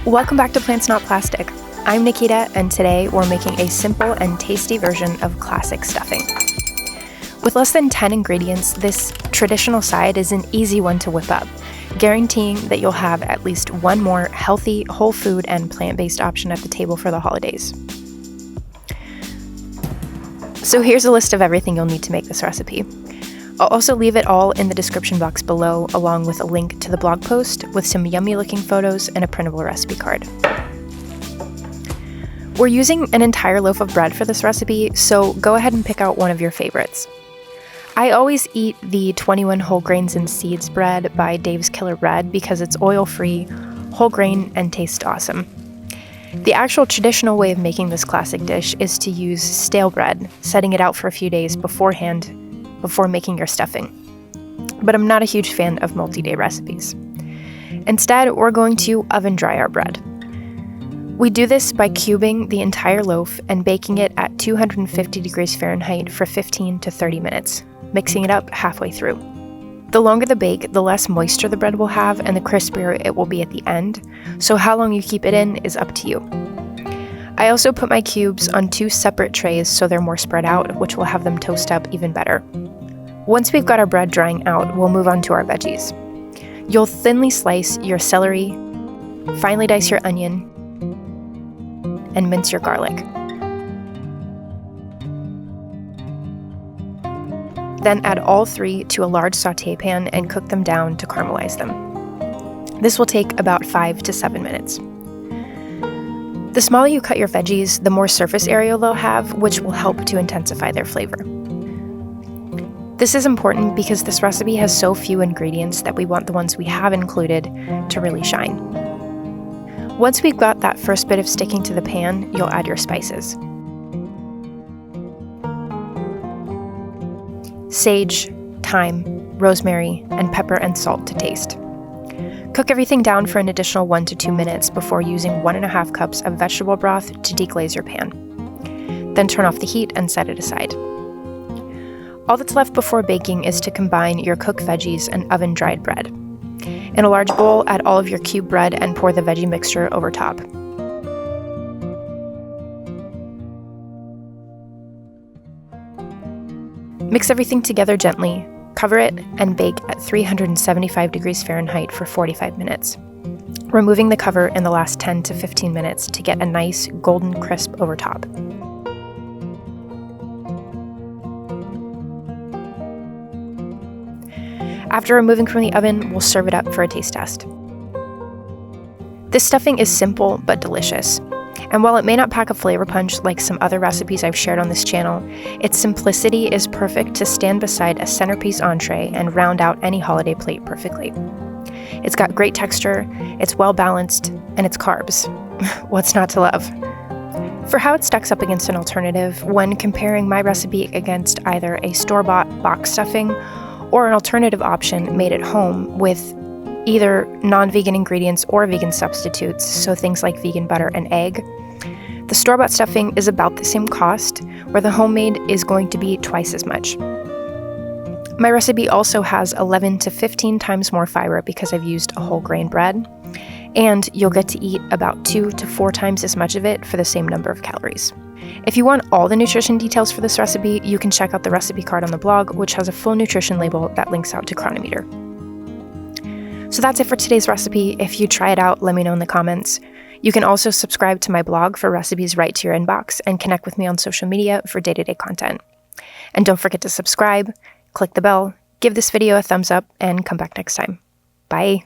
Welcome back to Plants Not Plastic. I'm Nikita, and today we're making a simple and tasty version of classic stuffing. With less than 10 ingredients, this traditional side is an easy one to whip up, guaranteeing that you'll have at least one more healthy, whole food, and plant-based option at the table for the holidays. So here's a list of everything you'll need to make this recipe. I'll also leave it all in the description box below, along with a link to the blog post with some yummy looking photos and a printable recipe card. We're using an entire loaf of bread for this recipe, so go ahead and pick out one of your favorites. I always eat the 21 whole grains and seeds bread by Dave's Killer Bread because it's oil-free, whole grain, and tastes awesome. The actual traditional way of making this classic dish is to use stale bread, setting it out for a few days beforehand before making your stuffing. But I'm not a huge fan of multi-day recipes. Instead, we're going to oven dry our bread. We do this by cubing the entire loaf and baking it at 250 degrees Fahrenheit for 15 to 30 minutes, mixing it up halfway through. The longer the bake, the less moisture the bread will have and the crispier it will be at the end, so how long you keep it in is up to you. I also put my cubes on 2 separate trays so they're more spread out, which will have them toast up even better. Once we've got our bread drying out, we'll move on to our veggies. You'll thinly slice your celery, finely dice your onion, and mince your garlic. Then add all 3 to a large sauté pan and cook them down to caramelize them. This will take about 5 to 7 minutes. The smaller you cut your veggies, the more surface area they'll have, which will help to intensify their flavor. This is important because this recipe has so few ingredients that we want the ones we have included to really shine. Once we've got that first bit of sticking to the pan, you'll add your spices. Sage, thyme, rosemary, and pepper and salt to taste. Cook everything down for an additional 1 to 2 minutes before using 1.5 cups of vegetable broth to deglaze your pan. Then turn off the heat and set it aside. All that's left before baking is to combine your cooked veggies and oven-dried bread. In a large bowl, add all of your cubed bread and pour the veggie mixture over top. Mix everything together gently, cover it, and bake at 375 degrees Fahrenheit for 45 minutes, removing the cover in the last 10 to 15 minutes to get a nice golden crisp over top. After removing from the oven, we'll serve it up for a taste test. This stuffing is simple but delicious. And while it may not pack a flavor punch like some other recipes I've shared on this channel, its simplicity is perfect to stand beside a centerpiece entree and round out any holiday plate perfectly. It's got great texture, it's well balanced, and it's carbs. What's not to love? For how it stacks up against an alternative, when comparing my recipe against either a store-bought box stuffing or an alternative option made at home with either non-vegan ingredients or vegan substitutes, so things like vegan butter and egg, the store-bought stuffing is about the same cost, where the homemade is going to be twice as much. My recipe also has 11 to 15 times more fiber because I've used a whole grain bread, and you'll get to eat about 2 to 4 times as much of it for the same number of calories. If you want all the nutrition details for this recipe, you can check out the recipe card on the blog, which has a full nutrition label that links out to Chronometer. So that's it for today's recipe. If you try it out, let me know in the comments. You can also subscribe to my blog for recipes right to your inbox and connect with me on social media for day-to-day content. And don't forget to subscribe, click the bell, give this video a thumbs up, and come back next time. Bye.